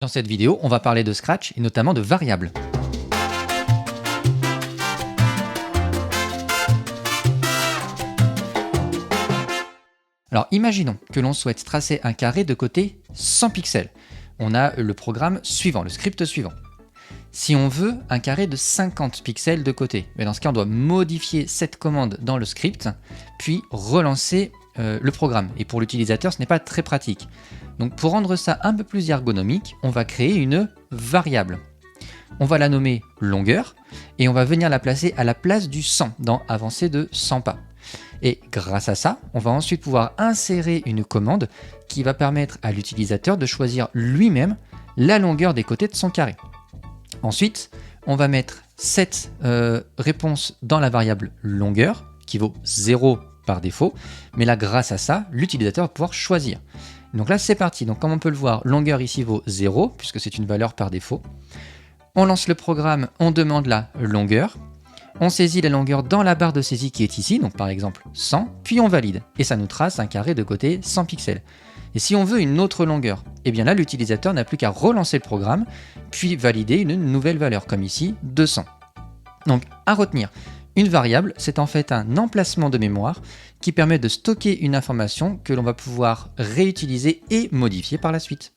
Dans cette vidéo, on va parler de Scratch et notamment de variables. Alors imaginons que l'on souhaite tracer un carré de côté 100 pixels. On a le programme suivant, le script suivant. Si on veut un carré de 50 pixels de côté, mais dans ce cas on doit modifier cette commande dans le script, puis relancer le programme. Et pour l'utilisateur, ce n'est pas très pratique. Donc pour rendre ça un peu plus ergonomique, on va créer une variable. On va la nommer longueur et on va venir la placer à la place du 100 dans avancer de 100 pas. Et grâce à ça, on va ensuite pouvoir insérer une commande qui va permettre à l'utilisateur de choisir lui-même la longueur des côtés de son carré. Ensuite, on va mettre cette réponse dans la variable longueur qui vaut 0 par défaut, mais là grâce à ça, l'utilisateur va pouvoir choisir. Donc là c'est parti, donc comme on peut le voir, longueur ici vaut 0 puisque c'est une valeur par défaut. On lance le programme, on demande la longueur. On saisit la longueur dans la barre de saisie qui est ici, donc par exemple 100, puis on valide. Et ça nous trace un carré de côté 100 pixels. Et si on veut une autre longueur, et bien là l'utilisateur n'a plus qu'à relancer le programme, puis valider une nouvelle valeur, comme ici 200. Donc à retenir, une variable, c'est en fait un emplacement de mémoire qui permet de stocker une information que l'on va pouvoir réutiliser et modifier par la suite.